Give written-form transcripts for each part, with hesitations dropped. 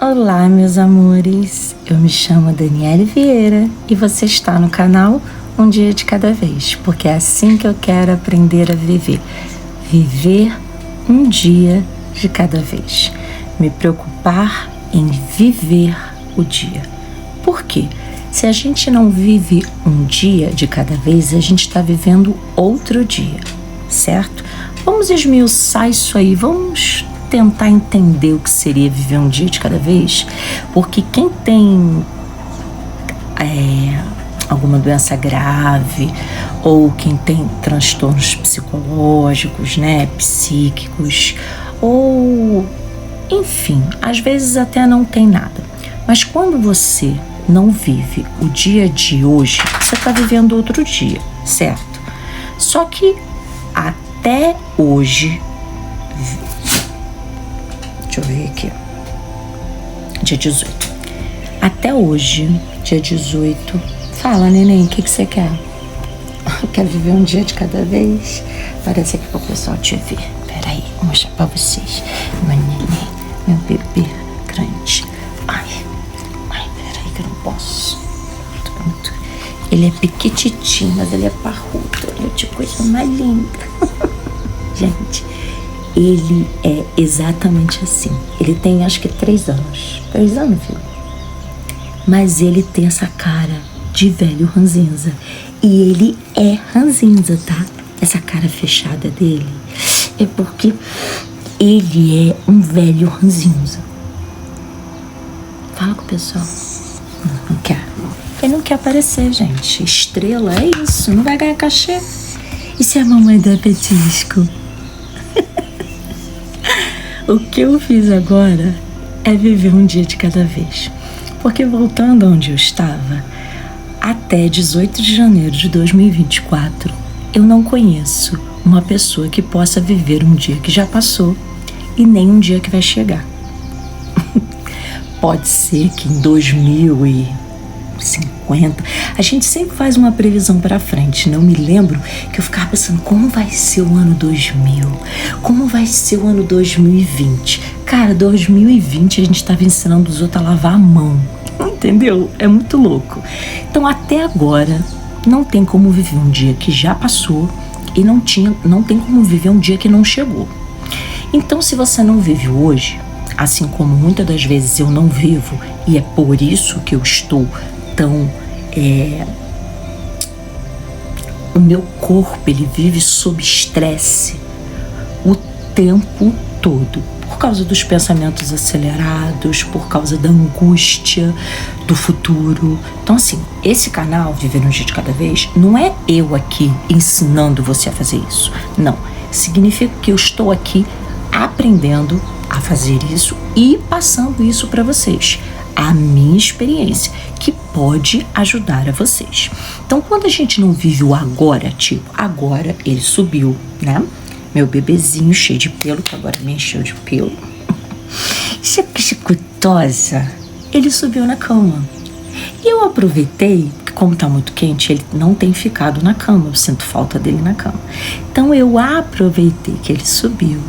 Olá, meus amores, eu me chamo Daniele Vieira e você está no canal Um Dia de Cada Vez, porque é assim que eu quero aprender a viver. Viver um dia de cada vez. Me preocupar em viver o dia. Por quê? Se a gente não vive um dia de cada vez, a gente está vivendo outro dia, certo? Vamos esmiuçar isso aí, vamos tentar entender o que seria viver um dia de cada vez, porque quem tem alguma doença grave ou quem tem transtornos psicológicos, né, psíquicos, ou enfim, às vezes até não tem nada, mas quando você não vive o dia de hoje, você está vivendo outro dia, certo? Só que até hoje, deixa eu ver aqui, dia 18. Até hoje, dia 18. Fala, neném, o que você quer? Quer viver um dia de cada vez? Parece aqui para o pessoal te ver. Peraí, vou mostrar para vocês. Meu neném, meu bebê grande. Ai, peraí que eu não posso. Pronto. Ele é pequititinho, mas ele é parrudo. Olha que coisa mais linda. Gente, ele é exatamente assim. Ele tem acho que 3 anos. 3 anos, filho? Mas ele tem essa cara de velho ranzinza. E ele é ranzinza, tá? Essa cara fechada dele é porque ele é um velho ranzinza. Fala com o pessoal. Não quer. Ele não quer aparecer, gente. Estrela, é isso. Não vai ganhar cachê. E se a mamãe der petisco? O que eu fiz agora é viver um dia de cada vez. Porque voltando onde eu estava, até 18 de janeiro de 2024, eu não conheço uma pessoa que possa viver um dia que já passou e nem um dia que vai chegar. Pode ser que em 2050, a gente sempre faz uma previsão para frente. Não me lembro que eu ficava pensando como vai ser o ano 2000, como vai ser o ano 2020. Cara, 2020 a gente estava ensinando os outros a lavar a mão, entendeu? É muito louco. Então até agora não tem como viver um dia que já passou e não tem como viver um dia que não chegou. Então se você não vive hoje, assim como muitas das vezes eu não vivo, e é por isso que eu estou tão... o meu corpo, ele vive sob estresse o tempo todo, por causa dos pensamentos acelerados, por causa da angústia do futuro. Então assim, esse canal Viver um Dia de Cada Vez não é eu aqui ensinando você a fazer isso, não, significa que eu estou aqui aprendendo a fazer isso e passando isso para vocês, a minha experiência, que pode ajudar a vocês. Então quando a gente não vive o agora, tipo, agora ele subiu, né? Meu bebezinho cheio de pelo, que agora me encheu de pelo. Isso é psicotosa. Ele subiu na cama. E eu aproveitei, que como tá muito quente, ele não tem ficado na cama. Eu sinto falta dele na cama. Então eu aproveitei que ele subiu.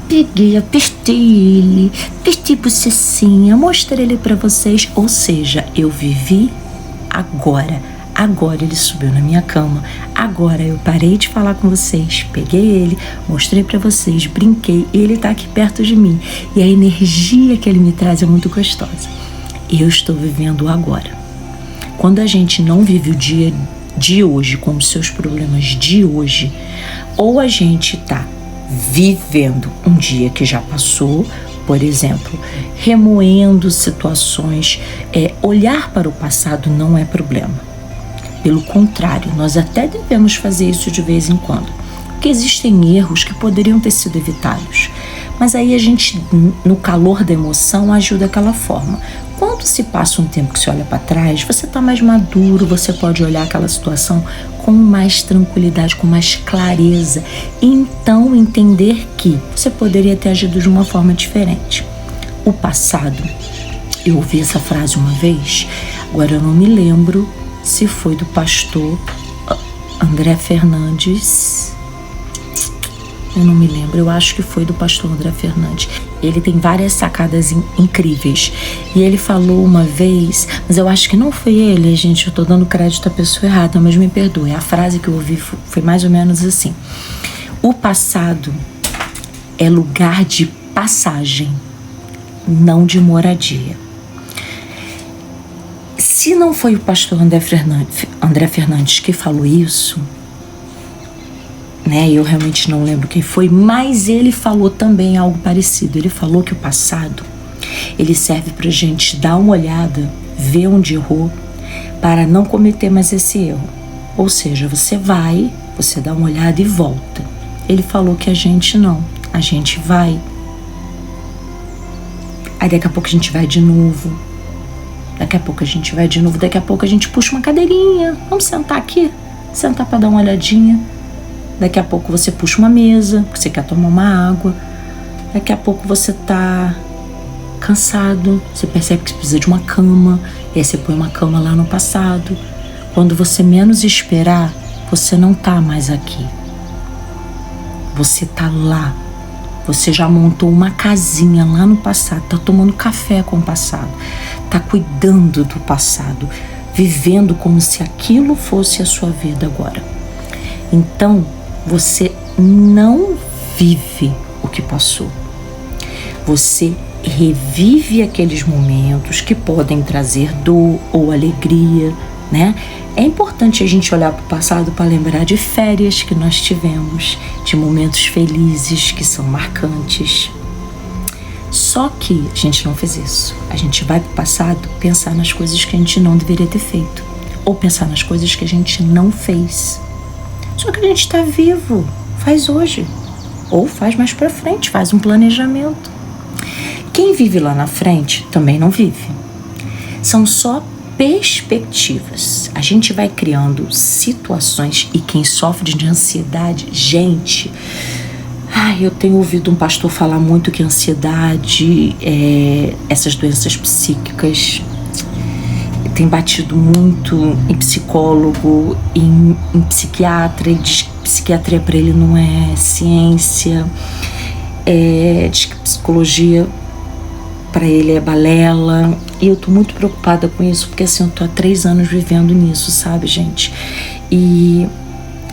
Peguei, apertei ele, apertei bocecinha, mostrei ele pra vocês. Ou seja, eu vivi agora. Agora ele subiu na minha cama. Agora eu parei de falar com vocês, peguei ele, mostrei pra vocês, brinquei, ele tá aqui perto de mim. E a energia que ele me traz é muito gostosa. Eu estou vivendo agora. Quando a gente não vive o dia de hoje com os seus problemas de hoje, ou a gente tá vivendo um dia que já passou, por exemplo, remoendo situações, olhar para o passado não é problema. Pelo contrário, nós até devemos fazer isso de vez em quando, porque existem erros que poderiam ter sido evitados, mas aí a gente, no calor da emoção, ajuda daquela forma. Quando se passa um tempo que você olha para trás, você está mais maduro, você pode olhar aquela situação com mais tranquilidade, com mais clareza, e então entender que você poderia ter agido de uma forma diferente. O passado, eu ouvi essa frase uma vez, agora eu não me lembro se foi do pastor André Fernandes, Eu não me lembro, eu acho que foi do pastor André Fernandes. Ele tem várias sacadas incríveis. E ele falou uma vez, mas eu acho que não foi ele, gente, eu tô dando crédito à pessoa errada, mas me perdoe. A frase que eu ouvi foi mais ou menos assim: o passado é lugar de passagem, não de moradia. Se não foi o pastor André Fernandes que falou isso, né? Eu realmente não lembro quem foi, mas ele falou também algo parecido. Ele falou que o passado, ele serve pra gente dar uma olhada, ver onde errou, para não cometer mais esse erro. Ou seja, você dá uma olhada e volta. Ele falou que a gente não, a gente vai. Aí daqui a pouco a gente vai de novo. Daqui a pouco a gente vai de novo. Daqui a pouco a gente puxa uma cadeirinha. Vamos sentar aqui? Sentar pra dar uma olhadinha. Daqui a pouco você puxa uma mesa, porque você quer tomar uma água. Daqui a pouco você tá cansado, você percebe que precisa de uma cama, e aí você põe uma cama lá no passado. Quando você menos esperar, você não tá mais aqui. Você tá lá. Você já montou uma casinha lá no passado, tá tomando café com o passado, tá cuidando do passado, vivendo como se aquilo fosse a sua vida agora. Então, você não vive o que passou. Você revive aqueles momentos que podem trazer dor ou alegria, né? É importante a gente olhar para o passado para lembrar de férias que nós tivemos, de momentos felizes que são marcantes. Só que a gente não fez isso. A gente vai para o passado pensar nas coisas que a gente não deveria ter feito, ou pensar nas coisas que a gente não fez. Só que a gente está vivo, faz hoje, ou faz mais para frente, faz um planejamento. Quem vive lá na frente também não vive. São só perspectivas. A gente vai criando situações, e quem sofre de ansiedade, gente, eu tenho ouvido um pastor falar muito que ansiedade, essas doenças psíquicas, tem batido muito em psicólogo, em psiquiatra, e diz que psiquiatria para ele não é ciência, diz que psicologia para ele é balela, e eu tô muito preocupada com isso, porque assim, eu tô há 3 anos vivendo nisso, sabe, gente? E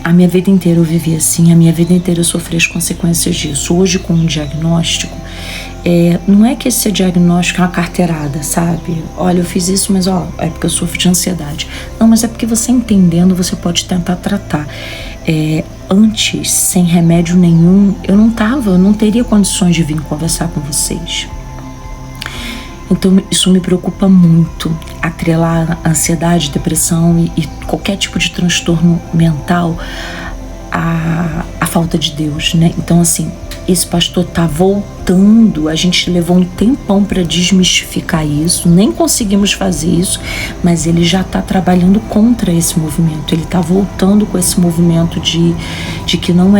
a minha vida inteira eu vivi assim, a minha vida inteira eu sofri as consequências disso. Hoje, com um diagnóstico, não é que esse diagnóstico é uma carteirada, sabe? Olha, eu fiz isso, mas é porque eu sofro de ansiedade. Não, mas é porque você entendendo, você pode tentar tratar. Antes, sem remédio nenhum, eu não teria condições de vir conversar com vocês. Então isso me preocupa muito, atrelar a ansiedade, depressão e qualquer tipo de transtorno mental à falta de Deus, né? Então assim, esse pastor tá voltando, a gente levou um tempão para desmistificar isso, nem conseguimos fazer isso, mas ele já tá trabalhando contra esse movimento, ele tá voltando com esse movimento de que não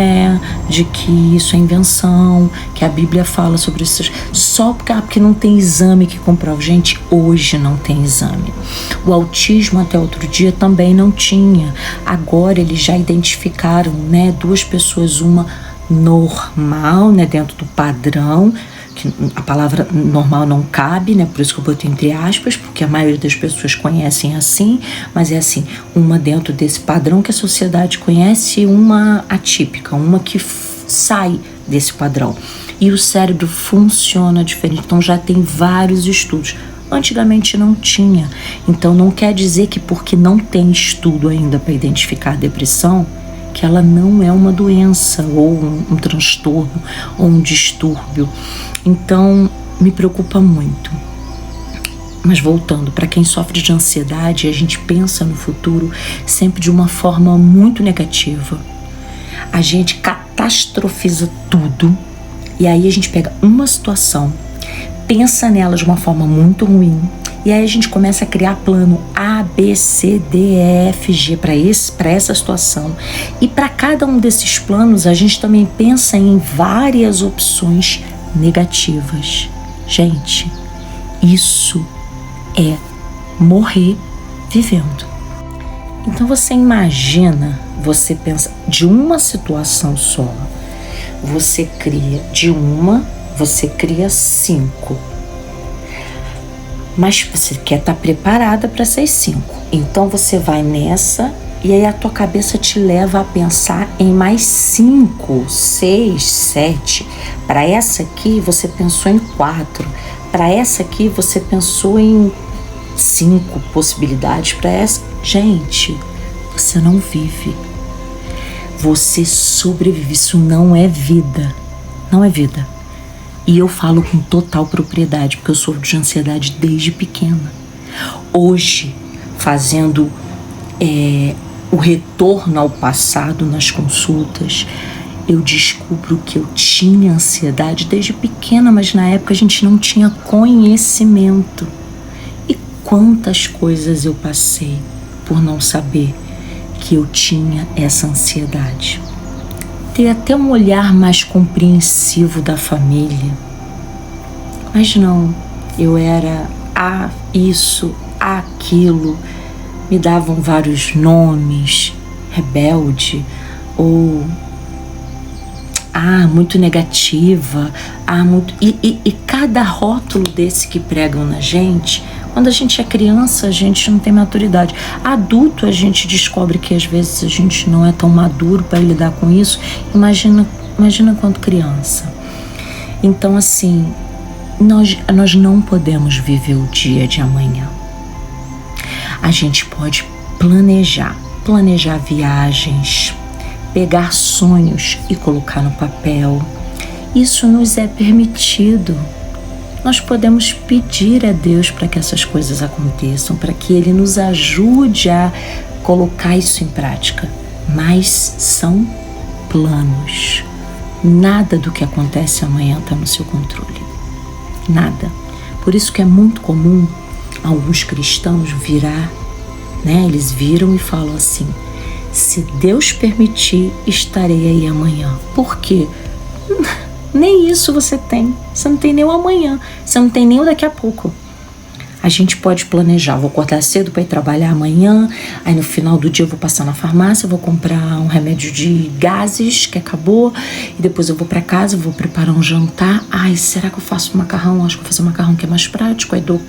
de que isso é invenção, que a Bíblia fala sobre isso, só porque não tem exame que comprova. Gente, hoje não tem exame. O autismo até outro dia também não tinha, agora eles já identificaram, né, 2 pessoas, uma normal, né, dentro do padrão, que a palavra normal não cabe, né, por isso que eu botei entre aspas, porque a maioria das pessoas conhecem assim, mas é assim, uma dentro desse padrão que a sociedade conhece, e uma atípica, uma que sai desse padrão, e o cérebro funciona diferente. Então já tem vários estudos. Antigamente não tinha, então não quer dizer que porque não tem estudo ainda para identificar a depressão, que ela não é uma doença, ou um transtorno, ou um distúrbio. Então, me preocupa muito. Mas voltando, para quem sofre de ansiedade, a gente pensa no futuro sempre de uma forma muito negativa. A gente catastrofiza tudo, e aí a gente pega uma situação, pensa nela de uma forma muito ruim, e aí a gente começa a criar plano A, B, C, D, E, F, G para essa situação. E para cada um desses planos, a gente também pensa em várias opções negativas. Gente, isso é morrer vivendo. Então você imagina, você pensa de uma situação só, você cria você cria 5. Mas você quer estar preparada para essas 5. Então você vai nessa e aí a tua cabeça te leva a pensar em mais 5, 6, 7. Para essa aqui você pensou em 4. Para essa aqui você pensou em 5 possibilidades. Para essa, gente, você não vive. Você sobrevive. Isso não é vida. Não é vida. E eu falo com total propriedade, porque eu sofro de ansiedade desde pequena. Hoje, fazendo o retorno ao passado nas consultas, eu descubro que eu tinha ansiedade desde pequena, mas na época a gente não tinha conhecimento. E quantas coisas eu passei por não saber que eu tinha essa ansiedade. Ter até um olhar mais compreensivo da família. Mas não, eu era isso, aquilo. Me davam vários nomes, rebelde, ou muito negativa, e cada rótulo desse que pregam na gente. Quando a gente é criança, a gente não tem maturidade. Adulto, a gente descobre que às vezes a gente não é tão maduro para lidar com isso. Imagina quando criança. Então, assim, nós não podemos viver o dia de amanhã. A gente pode planejar viagens, pegar sonhos e colocar no papel. Isso nos é permitido. Nós podemos pedir a Deus para que essas coisas aconteçam, para que Ele nos ajude a colocar isso em prática. Mas são planos. Nada do que acontece amanhã está no seu controle. Nada. Por isso que é muito comum alguns cristãos virar, né? Eles viram e falam assim: se Deus permitir, estarei aí amanhã. Por quê? Nem isso você tem. Você não tem nem o amanhã. Você não tem nem o daqui a pouco. A gente pode planejar. Vou acordar cedo para ir trabalhar amanhã. Aí no final do dia eu vou passar na farmácia, vou comprar um remédio de gases que acabou. E depois eu vou para casa, vou preparar um jantar. Ai, será que eu faço macarrão? Acho que vou fazer macarrão que é mais prático. Aí dou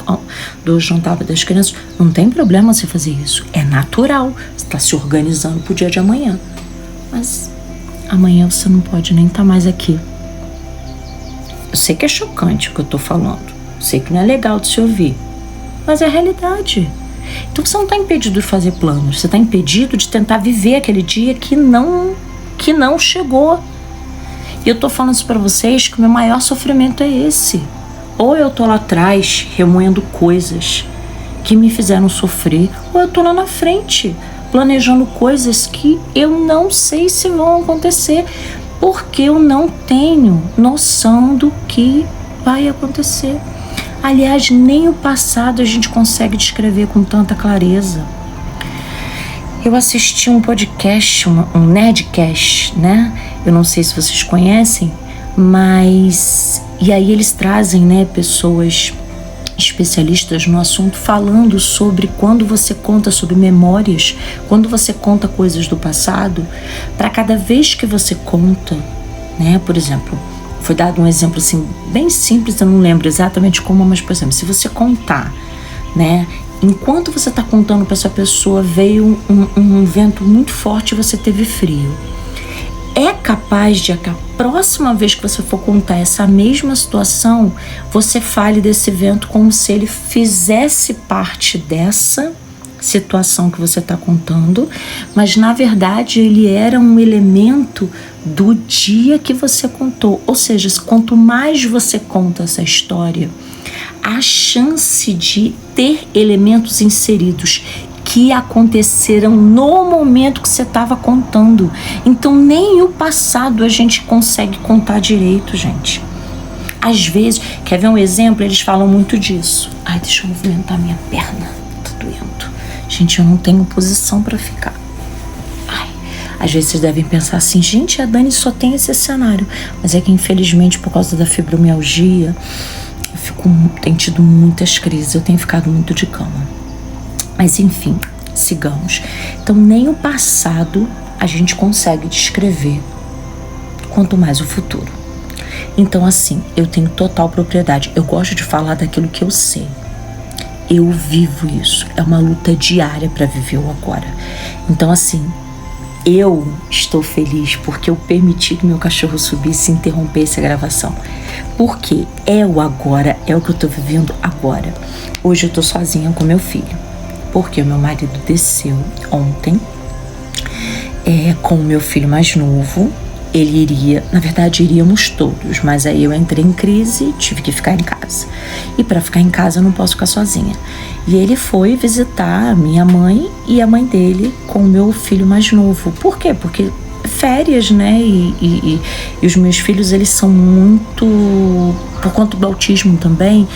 o jantar das crianças. Não tem problema você fazer isso. É natural. Você está se organizando pro dia de amanhã. Mas amanhã você não pode nem estar mais aqui. Eu sei que é chocante o que eu tô falando. Eu sei que não é legal de se ouvir. Mas é a realidade. Então você não está impedido de fazer planos. Você está impedido de tentar viver aquele dia que não chegou. E eu tô falando isso para vocês que o meu maior sofrimento é esse. Ou eu tô lá atrás remoendo coisas que me fizeram sofrer, ou eu tô lá na frente planejando coisas que eu não sei se vão acontecer, porque eu não tenho noção do que vai acontecer. Aliás, nem o passado a gente consegue descrever com tanta clareza. Eu assisti um podcast, um Nerdcast, né? Eu não sei se vocês conhecem, mas... E aí eles trazem, né, pessoas especialistas no assunto falando sobre quando você conta sobre memórias, quando você conta coisas do passado, para cada vez que você conta, né, por exemplo, foi dado um exemplo assim bem simples, eu não lembro exatamente como, mas por exemplo, se você contar, né, enquanto você está contando para essa pessoa veio um vento muito forte e você teve frio, é capaz de que a próxima vez que você for contar essa mesma situação, você fale desse vento como se ele fizesse parte dessa situação que você está contando, mas na verdade ele era um elemento do dia que você contou. Ou seja, quanto mais você conta essa história, a chance de ter elementos inseridos que aconteceram no momento que você estava contando. Então nem o passado a gente consegue contar direito, gente. Às vezes, quer ver um exemplo? Eles falam muito disso. Ai, deixa eu movimentar minha perna, tá doendo. Gente, eu não tenho posição para ficar. Ai, às vezes vocês devem pensar assim, gente, a Dani só tem esse cenário. Mas é que infelizmente por causa da fibromialgia, tenho tido muitas crises, eu tenho ficado muito de cama. Mas enfim, sigamos. Então nem o passado a gente consegue descrever quanto mais o futuro. Então, assim, eu tenho total propriedade. Eu gosto de falar daquilo que eu sei. Eu vivo isso. É uma luta diária para viver o agora. Então, assim, eu estou feliz porque eu permiti que meu cachorro subisse e interrompesse a gravação. Porque é o agora, é o que eu tô vivendo agora. Hoje eu tô sozinha com meu filho. Porque o meu marido desceu ontem com o meu filho mais novo. Ele iria, na verdade iríamos todos, mas aí eu entrei em crise, tive que ficar em casa. E para ficar em casa eu não posso ficar sozinha. E ele foi visitar a minha mãe e a mãe dele com o meu filho mais novo. Por quê? Porque férias, né? E os meus filhos, eles são muito... Por conta do autismo também,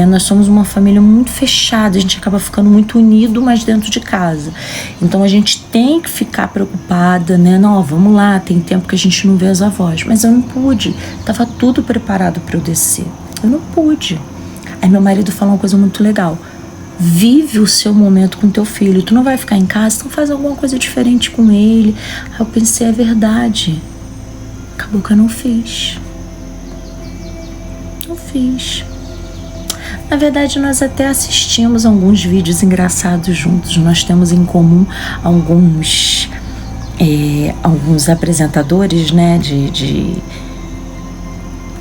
nós somos uma família muito fechada. A gente acaba ficando muito unido, mas dentro de casa. Então a gente tem que ficar preocupada, né? Não, vamos lá, tem tempo que a gente não vê as avós. Mas eu não pude. Tava tudo preparado para eu descer. Eu não pude. Aí meu marido falou uma coisa muito legal. Vive o seu momento com teu filho. Tu não vai ficar em casa, então faz alguma coisa diferente com ele. Aí eu pensei, é verdade. Acabou que eu não fiz. Não fiz. Na verdade, nós até assistimos alguns vídeos engraçados juntos. Nós temos em comum alguns apresentadores, né, de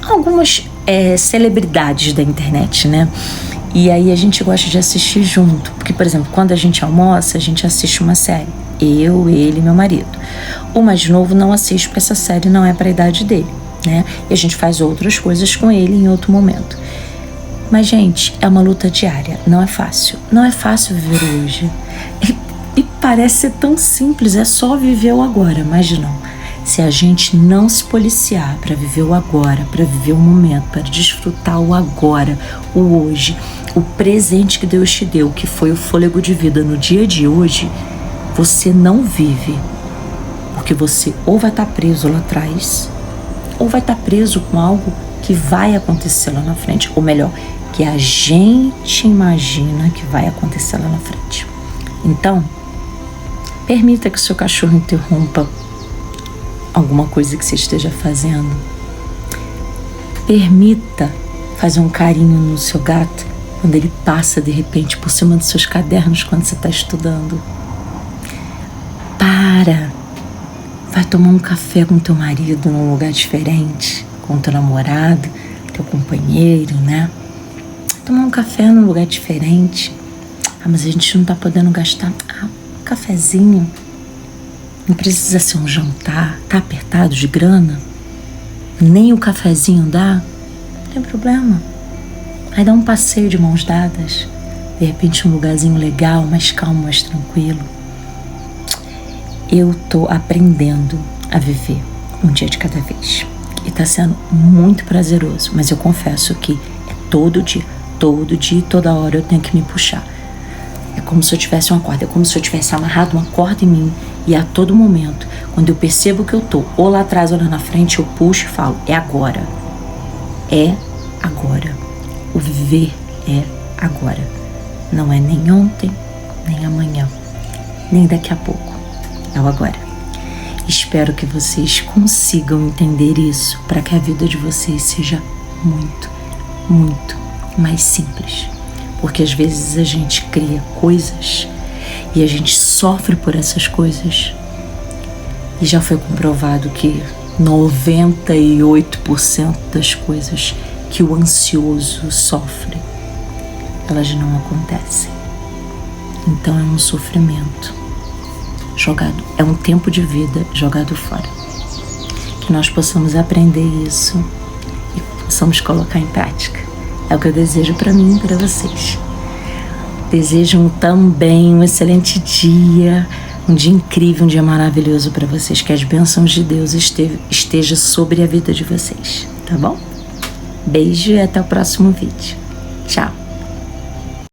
algumas celebridades da internet, né? E aí a gente gosta de assistir junto. Porque, por exemplo, quando a gente almoça, a gente assiste uma série. Eu, ele e meu marido. O mais novo não assiste porque essa série não é para a idade dele, né? E a gente faz outras coisas com ele em outro momento. Mas, gente, é uma luta diária. Não é fácil. Não é fácil viver hoje. E parece ser tão simples. É só viver o agora. Mas não. Se a gente não se policiar para viver o agora, para viver o momento, para desfrutar o agora, o hoje, o presente que Deus te deu, que foi o fôlego de vida no dia de hoje, você não vive. Porque você ou vai estar preso lá atrás, ou vai estar preso com algo que vai acontecer lá na frente. Ou melhor, que a gente imagina que vai acontecer lá na frente. Então, permita que o seu cachorro interrompa alguma coisa que você esteja fazendo. Permita fazer um carinho no seu gato quando ele passa de repente por cima dos seus cadernos quando você está estudando. Vai tomar um café com teu marido num lugar diferente, com teu namorado, teu companheiro, né? Tomar um café num lugar diferente. Mas a gente não tá podendo gastar. Um cafezinho. Não precisa ser um jantar. Tá apertado de grana? Nem o cafezinho dá? Não tem problema. Aí dá um passeio de mãos dadas. De repente um lugarzinho legal, mais calmo, mais tranquilo. Eu tô aprendendo a viver um dia de cada vez. E tá sendo muito prazeroso. Mas eu confesso que é todo dia, toda hora eu tenho que me puxar. É como se eu tivesse uma corda, é como se eu tivesse amarrado uma corda em mim. E a todo momento, quando eu percebo que eu tô ou lá atrás ou lá na frente, eu puxo e falo, é agora. É agora. O viver é agora. Não é nem ontem, nem amanhã, nem daqui a pouco. É o agora. Espero que vocês consigam entender isso para que a vida de vocês seja muito, muito mais simples. Porque às vezes a gente cria coisas e a gente sofre por essas coisas. E já foi comprovado que 98% das coisas que o ansioso sofre, elas não acontecem. Então é um sofrimento jogado, é um tempo de vida jogado fora. Que nós possamos aprender isso e possamos colocar em prática. É o que eu desejo para mim e para vocês. Desejo também um excelente dia, um dia incrível, um dia maravilhoso para vocês. Que as bênçãos de Deus estejam sobre a vida de vocês, tá bom? Beijo e até o próximo vídeo. Tchau!